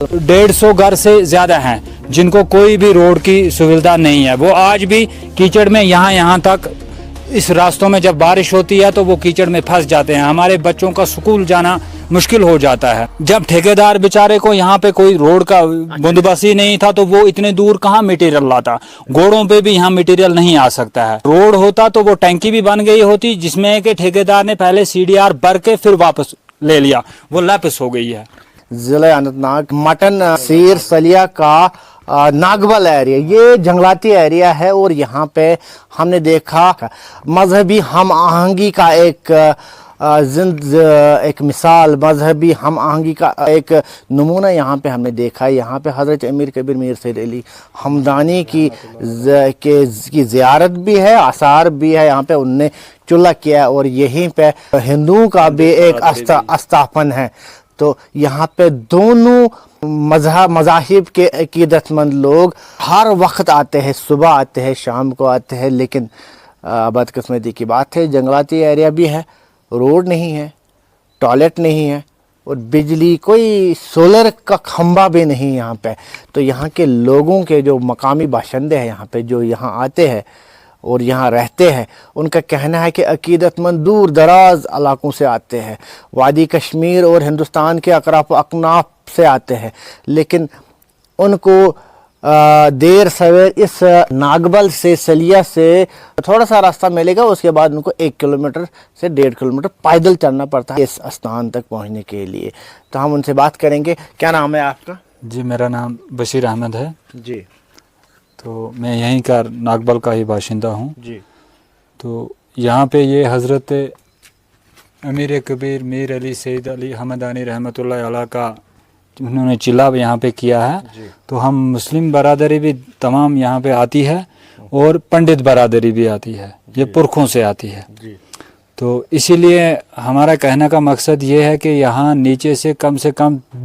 150 घर से ज़्यादा हैं जिनको कोई भी रोड की सुविधा नहीं है। वो आज भी कीचड़ में यहाँ तक इस रास्तों में जब बारिश होती है तो वो कीचड़ में फंस जाते हैं। हमारे बच्चों का स्कूल जाना मुश्किल हो जाता है। जब ठेकेदार बेचारे को यहाँ पे कोई रोड का बंदोबस्त ही नहीं था तो वो इतने दूर कहाँ मटेरियल लाता। घोड़ों पे भी यहाँ मटेरियल नहीं आ सकता है। रोड होता तो वो टैंकी भी बन गई होती जिसमें कि ठेकेदार ने पहले CDR भर के फिर वापस ले लिया, वो लापस हो गई है। ज़िला अनंतनाग मटन सीर सलिया का नागबल एरिया, ये जंगलाती एरिया है और यहाँ पे हमने देखा मजहबी हम आहंगी का एक मिसाल, मजहबी हम आहंगी का एक नमूना यहाँ पे हमने देखा है। यहाँ पे हज़रत अमीर कबीर मीर सैयद अली हमदानी की ज़ियारत भी है, आसार भी है। यहाँ पे उनने चुल्ला किया और यहीं पे हिंदुओं का भी एक अस्थापन है। तो यहाँ पे दोनों मज़ाहिब के अकीदतमंद लोग हर वक्त आते हैं, सुबह आते हैं, शाम को आते हैं। लेकिन बदकिस्मती की बात है, जंगलाती एरिया भी है, रोड नहीं है, टॉयलेट नहीं है और बिजली, कोई सोलर का खंबा भी नहीं यहाँ पे। तो यहाँ के लोगों के जो मकामी बाशिंदे हैं यहाँ पे, जो यहाँ आते हैं और यहाँ रहते हैं, उनका कहना है कि अकीदतमंद दूर दराज इलाकों से आते हैं, वादी कश्मीर और हिंदुस्तान के अकराफ अकनाफ से आते हैं। लेकिन उनको देर सवेर इस नागबल से सलिया से थोड़ा सा रास्ता मिलेगा, उसके बाद उनको 1 किलोमीटर से 1.5 किलोमीटर पैदल चलना पड़ता है इस स्थान तक पहुँचने के लिए। तो हम उनसे बात करेंगे। क्या नाम है आपका? जी, मेरा नाम बशीर अहमद है जी। तो मैं यहीं का नागबल का ही बाशिंदा हूँ जी। तो यहाँ पे ये हज़रत अमीर कबीर मीर अली सैयद अली हमदानी रहमतुल्लाह अलैह का उन्होंने चिल्ला यहाँ पे किया है। तो हम मुस्लिम बरादरी भी तमाम यहाँ पे आती है और पंडित बरादरी भी आती है, ये पुरखों से आती है। तो इसीलिए हमारा कहने का मकसद ये है कि यहाँ नीचे से कम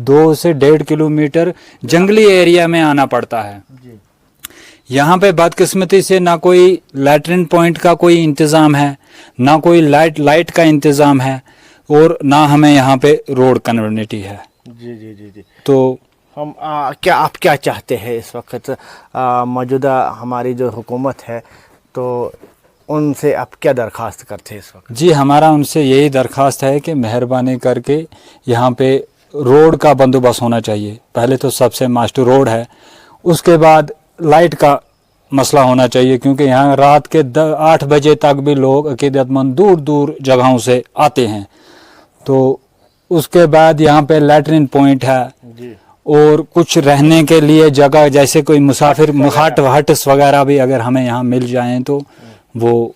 2 से 1.5 किलोमीटर जंगली एरिया में आना पड़ता है। यहाँ पे बदकिस्मती से ना कोई लैट्रिन पॉइंट का कोई इंतज़ाम है, ना कोई लाइट का इंतज़ाम है और ना हमें यहाँ पे रोड कनेक्टिविटी है। जी। तो हम आप क्या चाहते हैं इस वक्त? मौजूदा हमारी जो हुकूमत है तो उनसे आप क्या दरख्वास्त करते हैं इस वक्त? जी, हमारा उनसे यही दरख्वास्त है कि मेहरबानी करके यहाँ पे रोड का बंदोबस्त होना चाहिए। पहले तो सबसे मास्टर रोड है, उसके बाद लाइट का मसला होना चाहिए क्योंकि यहाँ रात के 8 बजे तक भी लोग अकीदतमंद दूर दूर जगहों से आते हैं। तो उसके बाद यहाँ पे लैट्रिन पॉइंट है और कुछ रहने के लिए जगह, जैसे कोई मुसाफिर हट्स वगैरह भी अगर हमें यहाँ मिल जाएं तो वो।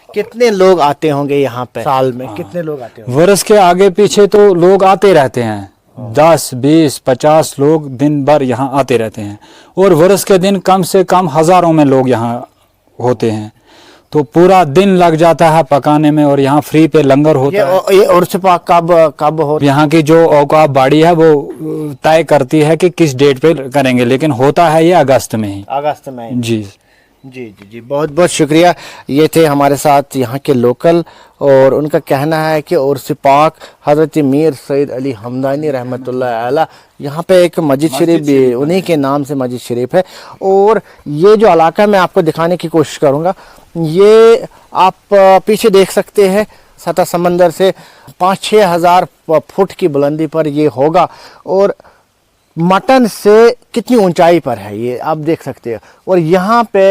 कितने लोग आते होंगे यहाँ पे साल में? कितने लोग आते होंगे? वर्ष के आगे पीछे तो लोग आते रहते हैं, 10, 20, 50 लोग दिन भर यहाँ आते रहते हैं और वर्ष के दिन कम से कम हज़ारों में लोग यहाँ होते हैं। तो पूरा दिन लग जाता है पकाने में और यहाँ फ्री पे लंगर होता है। ये उर्स पाक कब हो? यहाँ की जो औकाफ बाड़ी है वो तय करती है कि किस डेट पे करेंगे, लेकिन होता है ये अगस्त में ही। अगस्त में? जी जी। बहुत बहुत शुक्रिया। ये थे हमारे साथ यहाँ के लोकल और उनका कहना है कि उर्स पाक हज़रत मीर सैयद अली हमदानी रहमतुल्लाह अलैह, यहाँ पे एक मस्जिद शरीफ भी उन्हीं के नाम से मस्जिद शरीफ है। और ये जो इलाका मैं आपको दिखाने की कोशिश करूँगा, ये आप पीछे देख सकते हैं, सतह समंदर से 5-6 हज़ार फुट की बुलंदी पर ये होगा और मटन से कितनी ऊंचाई पर है ये आप देख सकते हैं। और यहाँ पे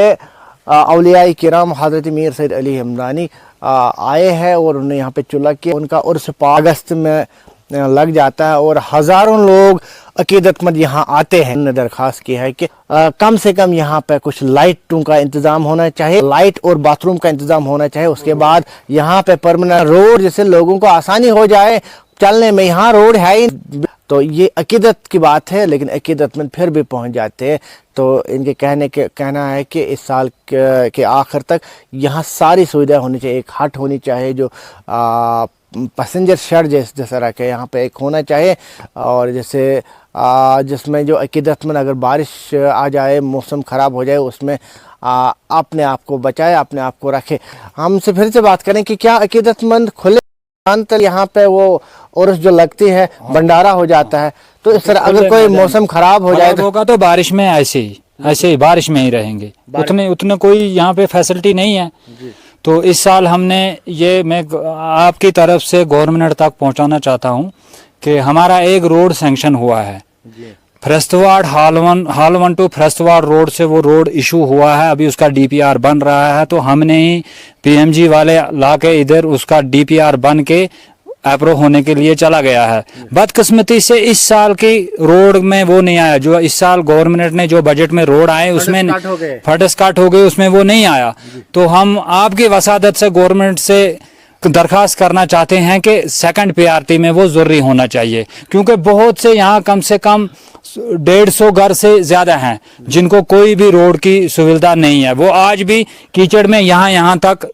औलिया किराम हज़रत मीर सैयद अली हमदानी आए हैं और उन्होंने यहाँ पे चुल्ला किया। उनका उर्स अगस्त में लग जाता है और हज़ारों लोग अकीदतमंद यहाँ आते हैं। उन्होंने दरख्वास्त की है कि कम से कम यहाँ पे कुछ लाइटों का इंतज़ाम होना चाहिए, लाइट और बाथरूम का इंतज़ाम होना चाहिए। उसके बाद यहाँ पे परमानेंट रोड, जिससे लोगों को आसानी हो जाए चलने में। यहाँ रोड है ही तो ये अकीदत की बात है, लेकिन अकीदतमंद फिर भी पहुँच जाते हैं। तो इनके कहना है कि इस साल के आखिर तक यहाँ सारी सुविधा होनी चाहिए। एक हट होनी चाहिए जो पैसेंजर शेड जैसा रखे, यहाँ पे एक होना चाहिए। और जैसे जिसमें जो अकीदतमंद अगर बारिश आ जाए, मौसम ख़राब हो जाए, उसमें अपने आप को बचाए, अपने आप को रखे। हमसे फिर से बात करें कि क्या अकीदतमंद खुले तल यहाँ पे वो उर्स जो लगती है, भंडारा हो जाता है। तो इस तरह अगर कोई मौसम खराब हो जाए होगा तो बारिश में ऐसे ही बारिश में ही रहेंगे, उतने कोई यहाँ पे फैसिलिटी नहीं है। तो इस साल हमने ये, मैं आपकी तरफ से गवर्नमेंट तक पहुंचाना चाहता हूं कि हमारा एक रोड सैंक्शन हुआ है, फरस्तवाड़ हालवन टू फरस्तवाड़ रोड से वो रोड इशू हुआ है, अभी उसका डीपीआर बन रहा है। तो हमने ही पीएमजी वाले ला के इधर उसका डीपीआर बन के अप्रूव होने के लिए चला गया है। बदकिस्मती से इस साल की रोड में वो नहीं आया, जो इस साल गवर्नमेंट ने जो बजट में रोड आए उसमें फंड स्टार्ट हो गए, उसमें वो नहीं आया। तो हम आपकी वसादत से गवर्नमेंट से दरखास्त करना चाहते हैं कि सेकंड पीआरटी में वो जरूरी होना चाहिए, क्योंकि बहुत से यहाँ कम से कम 150 घर से ज्यादा हैं जिनको कोई भी रोड की सुविधा नहीं है। वो आज भी कीचड़ में यहाँ तक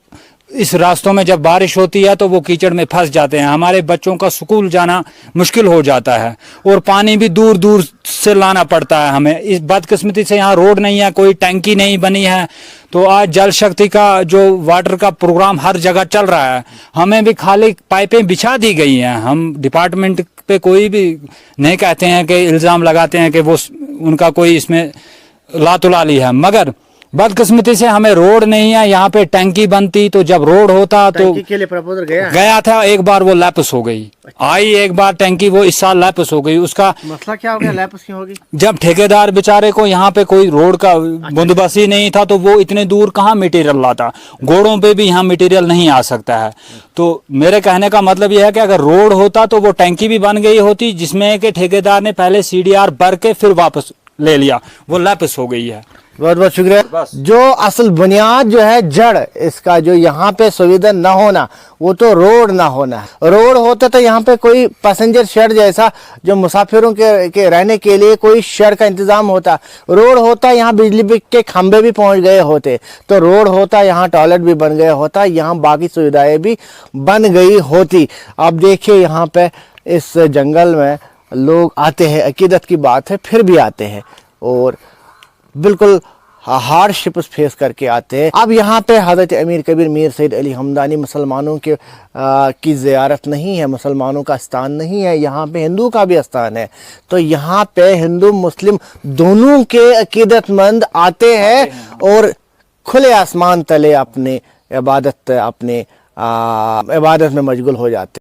इस रास्तों में जब बारिश होती है तो वो कीचड़ में फंस जाते हैं। हमारे बच्चों का स्कूल जाना मुश्किल हो जाता है और पानी भी दूर दूर से लाना पड़ता है हमें। इस बदकिस्मती से यहाँ रोड नहीं है, कोई टंकी नहीं बनी है। तो आज जल शक्ति का जो वाटर का प्रोग्राम हर जगह चल रहा है, हमें भी खाली पाइपें बिछा दी गई हैं। हम डिपार्टमेंट पे कोई भी नहीं कहते हैं कि इल्ज़ाम लगाते हैं कि वो उनका कोई इसमें लातुलाली है, मगर बदकिस्मती से हमें रोड नहीं है। यहाँ पे टंकी बनती तो जब रोड होता तो टंकी के लिए प्रपोजल गया था, एक बार वो लैप्स हो गई। आई एक बार टंकी, वो इस साल लैप्स हो गई। उसका मसला क्या हो गया, लैप्स क्यों होगी? जब ठेकेदार बेचारे को यहाँ पे कोई रोड का बंदोबस्त ही नहीं था तो वो इतने दूर कहाँ मटेरियल लाता, घोड़ों पे भी यहाँ मटेरियल नहीं आ सकता है। तो मेरे कहने का मतलब यह है कि अगर रोड होता तो वो टंकी भी बन गई होती, जिसमें कि ठेकेदार ने पहले CDR भर के फिर वापस ले लिया, वो लैप्स हो गई है। बहुत बहुत शुक्रिया। जो असल बुनियाद जो है, जड़ इसका, जो यहाँ पे सुविधा ना होना, वो तो रोड ना होना है। रोड होता तो यहाँ पे कोई पैसेंजर शेड जैसा जो मुसाफिरों के रहने के लिए कोई शेड का इंतजाम होता। रोड होता यहाँ बिजली के खंभे भी पहुँच गए होते। तो रोड होता यहाँ टॉयलेट भी बन गया होता, यहाँ बाकी सुविधाएं भी बन गई होती। अब देखिए यहाँ पे इस जंगल में लोग आते हैं, अकीदत की बात है, फिर भी आते हैं और बिल्कुल हार्डशिप फेस करके आते हैं। अब यहाँ पे हज़रत अमीर कबीर मीर सैयद अली हमदानी मुसलमानों के की ज़ियारत नहीं है, मुसलमानों का स्थान नहीं है, यहाँ पे हिंदू का भी स्थान है। तो यहाँ पे हिंदू मुस्लिम दोनों के अकीदतमंद आते हैं और खुले आसमान तले अपने इबादत में मशगूल हो जाते हैं।